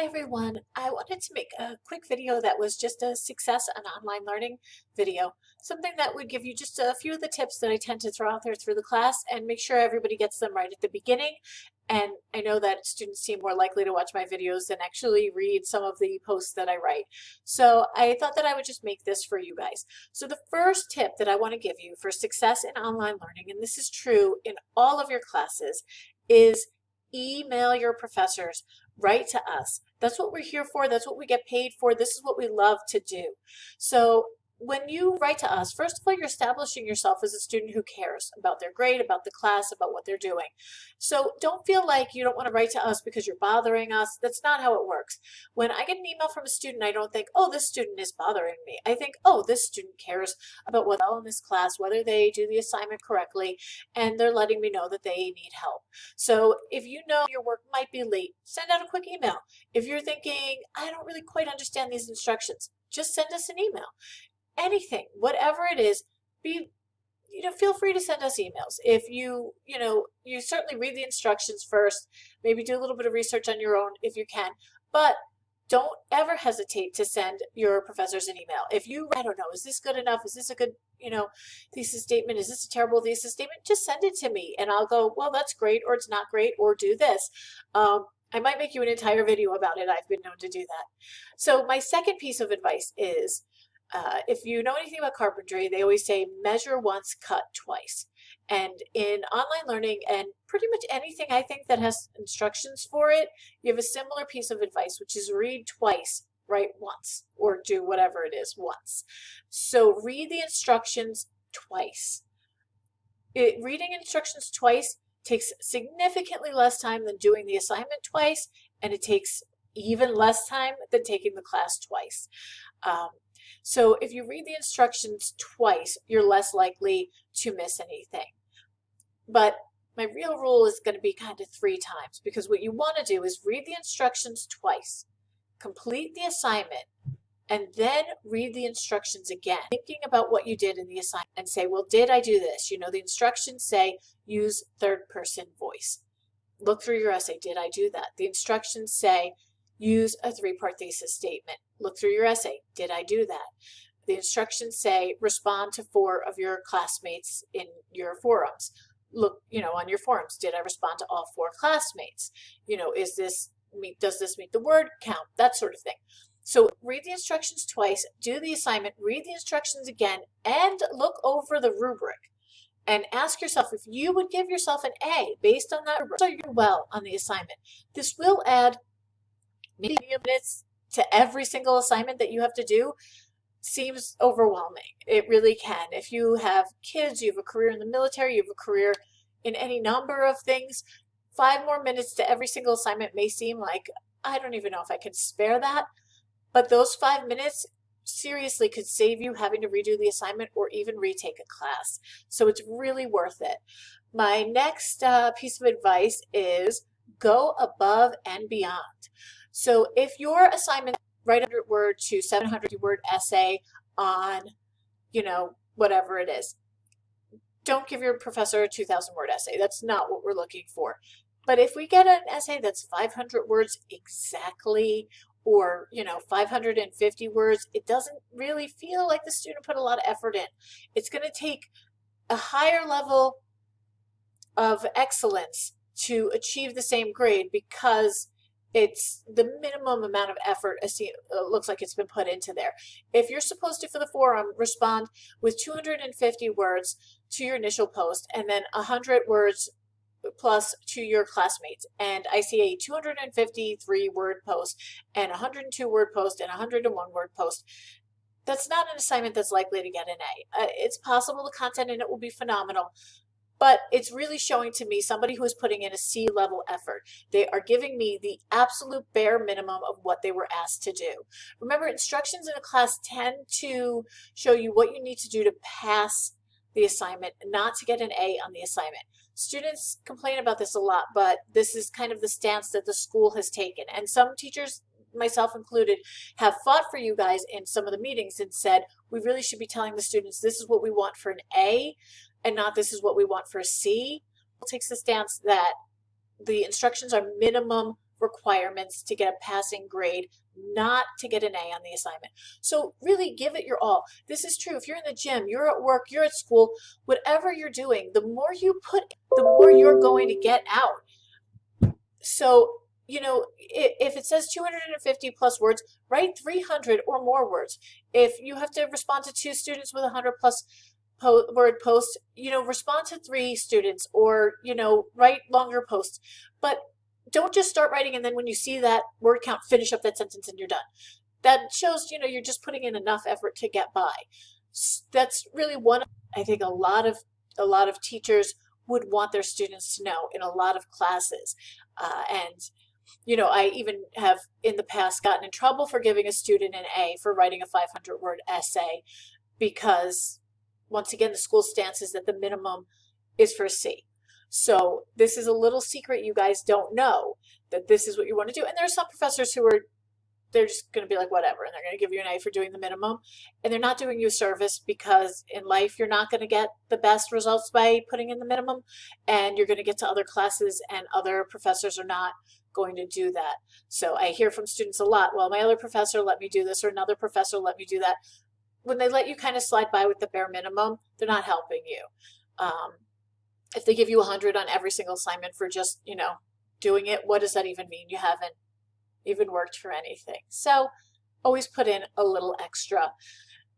Hi everyone, I wanted to make a quick video that was just a success and online learning video. Something that would give you just a few of the tips that I tend to throw out there through the class and make sure everybody gets them right at the beginning. And I know that students seem more likely to watch my videos than actually read some of the posts that I write. So I thought that I would just make this for you guys. So the first tip that I want to give you for success in online learning, and this is true in all of your classes, is email your professors. Write to us. That's what we're here for. That's what we get paid for. This is what we love to do. So when you write to us, first of all, you're establishing yourself as a student who cares about their grade, about the class, about what they're doing. So don't feel like you don't want to write to us because you're bothering us. That's not how it works. When I get an email from a student, I don't think, oh, this student is bothering me. I think, oh, this student cares about what's well in this class, whether they do the assignment correctly, and they're letting me know that they need help. So if you know your work might be late, send out a quick email. If you're thinking, I don't really quite understand these instructions, just send us an email. Anything, whatever it is, feel free to send us emails. If you certainly read the instructions first, maybe do a little bit of research on your own if you can, but don't ever hesitate to send your professors an email. If I don't know, is this good enough? Is this a good, thesis statement? Is this a terrible thesis statement? Just send it to me and I'll go, well, that's great, or it's not great, or do this. I might make you an entire video about it. I've been known to do that. So my second piece of advice is, if you know anything about carpentry, they always say measure once, cut twice. And in online learning and pretty much anything I think that has instructions for it, you have a similar piece of advice, which is read twice, write once, or do whatever it is once. So read the instructions twice. Reading instructions twice takes significantly less time than doing the assignment twice, and it takes even less time than taking the class twice. So if you read the instructions twice, you're less likely to miss anything. But my real rule is going to be kind of 3 times, because what you want to do is read the instructions twice, complete the assignment, and then read the instructions again, thinking about what you did in the assignment and say, well, did I do this? The instructions say use third-person voice. Look through your essay. Did I do that? The instructions say use a 3-part thesis statement. Look through your essay. Did I do that? The instructions say respond to 4 of your classmates in your forums. Look, on your forums, did I respond to all 4 classmates? Does this meet the word count? That sort of thing. So read the instructions twice, do the assignment, read the instructions again, and look over the rubric. And ask yourself if you would give yourself an A based on that rubric. So you're well on the assignment. This will add maybe minutes to every single assignment that you have to do. Seems overwhelming. It really can. If you have kids, you have a career in the military, you have a career in any number of things, 5 more minutes to every single assignment may seem like, I don't even know if I can spare that. But those 5 minutes seriously could save you having to redo the assignment or even retake a class. So it's really worth it. My next piece of advice is go above and beyond. So if your assignment, write a 100-word to 700-word essay on, whatever it is, don't give your professor a 2,000-word essay. That's not what we're looking for. But if we get an essay that's 500 words exactly, or 550 words, it doesn't really feel like the student put a lot of effort in. It's going to take a higher level of excellence to achieve the same grade, because it's the minimum amount of effort looks like it's been put into there. If you're supposed to, for the forum, respond with 250 words to your initial post and then 100 words plus to your classmates, and I see a 253-word post and 102-word post and 101-word post, that's not an assignment that's likely to get an A. It's possible the content in it will be phenomenal, but it's really showing to me somebody who is putting in a C-level effort. They are giving me the absolute bare minimum of what they were asked to do. Remember, instructions in a class tend to show you what you need to do to pass the assignment, not to get an A on the assignment. Students complain about this a lot, but this is kind of the stance that the school has taken. And some teachers, myself included, have fought for you guys in some of the meetings and said, we really should be telling the students this is what we want for an A and not this is what we want for a C. It takes the stance that the instructions are minimum requirements to get a passing grade, not to get an A on the assignment. So really give it your all. This is true if you're in the gym, you're at work, you're at school, whatever you're doing, the more you put, the more you're going to get out. So, you know, if it says 250 plus words, write 300 or more words. If you have to respond to 2 students with 100 plus word post, you know, respond to 3 students, or, you know, write longer posts. But don't just start writing and then when you see that word count, finish up that sentence and you're done. That shows, you know, you're just putting in enough effort to get by. That's really one, I think a lot of teachers would want their students to know in a lot of classes. And you know, I even have in the past gotten in trouble for giving a student an A for writing a 500-word essay, because once again, the school stance is that the minimum is for a C. So this is a little secret you guys don't know, that this is what you want to do. And there are some professors who are, they're just going to be like, whatever, and they're going to give you an A for doing the minimum. And they're not doing you a service, because in life, you're not going to get the best results by putting in the minimum. And you're going to get to other classes and other professors are not going to do that. So I hear from students a lot, well, my other professor let me do this, or another professor let me do that. When they let you kind of slide by with the bare minimum, they're not helping you. If they give you 100 on every single assignment for just, you know, doing it, what does that even mean? You haven't even worked for anything. So always put in a little extra.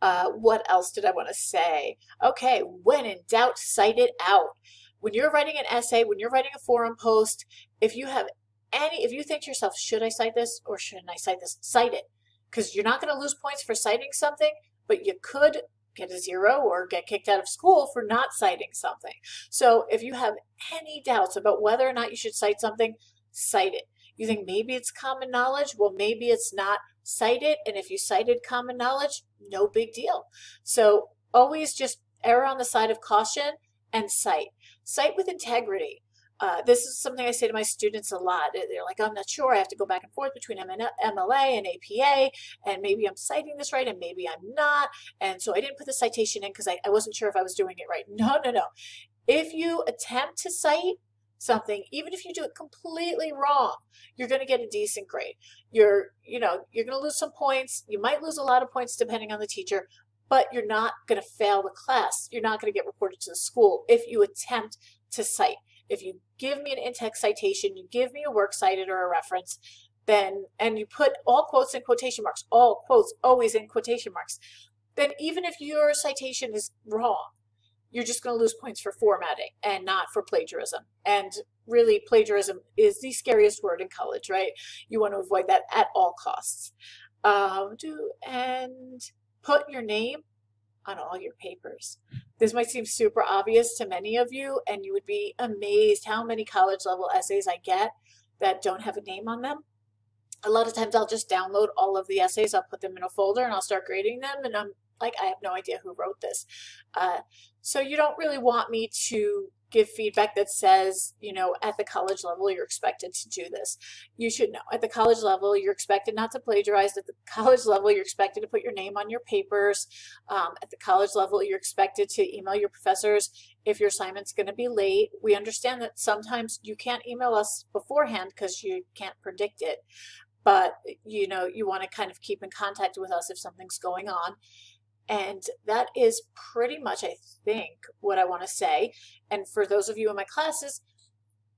What else did I want to say? Okay, when in doubt, cite it out. When you're writing an essay, when you're writing a forum post, if you think to yourself, should I cite this or shouldn't I cite this? Cite it, because you're not going to lose points for citing something, but you could get a 0 or get kicked out of school for not citing something. So if you have any doubts about whether or not you should cite something, cite it. You think maybe it's common knowledge? Well, maybe it's not. Cite it, and if you cited common knowledge, no big deal. So always just err on the side of caution and cite. Cite with integrity. This is something I say to my students a lot. They're like, I'm not sure. I have to go back and forth between MLA and APA, and maybe I'm citing this right and maybe I'm not. And so I didn't put the citation in because I wasn't sure if I was doing it right. No. If you attempt to cite something, even if you do it completely wrong, you're going to get a decent grade. You're going to lose some points. You might lose a lot of points depending on the teacher, but you're not going to fail the class. You're not going to get reported to the school if you attempt to cite. If you give me an in-text citation, you give me a works cited or a reference, then, and you put all quotes in quotation marks, all quotes always in quotation marks, then even if your citation is wrong, you're just going to lose points for formatting and not for plagiarism. And really, plagiarism is the scariest word in college, right? You want to avoid that at all costs. And put your name on all your papers. This might seem super obvious to many of you, and you would be amazed how many college level essays I get that don't have a name on them. A lot of times I'll just download all of the essays, I'll put them in a folder, and I'll start grading them, and I'm like, I have no idea who wrote this. So you don't really want me to give feedback that says, you know, at the college level, you're expected to do this. You should know. At the college level, you're expected not to plagiarize. At the college level, you're expected to put your name on your papers. At the college level, you're expected to email your professors if your assignment's going to be late. We understand that sometimes you can't email us beforehand because you can't predict it. But, you know, you want to kind of keep in contact with us if something's going on. And that is pretty much, I think, what I want to say. And for those of you in my classes,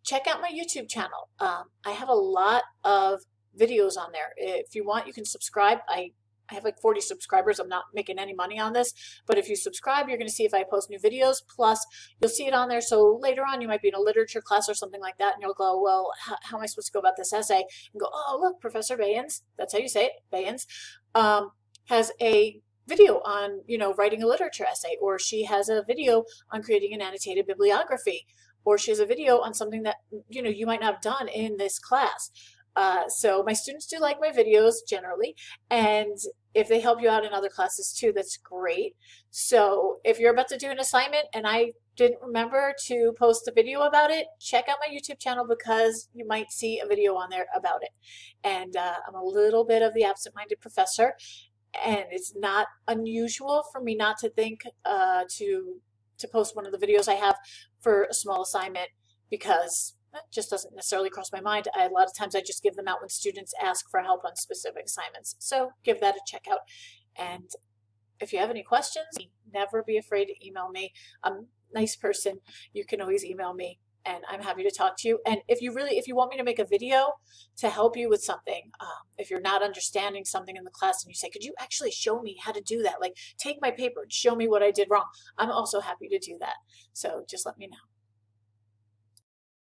check out my YouTube channel. I have a lot of videos on there. If you want, you can subscribe. I have like 40 subscribers. I'm not making any money on this, but if you subscribe, you're going to see if I post new videos. Plus, you'll see it on there. So later on, you might be in a literature class or something like that, and you'll go, well, how am I supposed to go about this essay? And go, oh, look, Professor Bayens, that's how you say it, Bayens, has a video on, you know, writing a literature essay, or she has a video on creating an annotated bibliography, or she has a video on something that, you know, you might not have done in this class. So my students do like my videos generally, and if they help you out in other classes too, that's great. So if you're about to do an assignment and I didn't remember to post a video about it, check out my YouTube channel because you might see a video on there about it. And I'm a little bit of the absent-minded professor, and it's not unusual for me not to think to post one of the videos I have for a small assignment, because That just doesn't necessarily cross my mind. A lot of times I just give them out when students ask for help on specific assignments. So give that a check out. And if you have any questions, never be afraid to email me. I'm a nice person. You can always email me and I'm happy to talk to you. And if you want me to make a video to help you with something, if you're not understanding something in the class and you say, could you actually show me how to do that? Like take my paper, show me what I did wrong. I'm also happy to do that. So just let me know.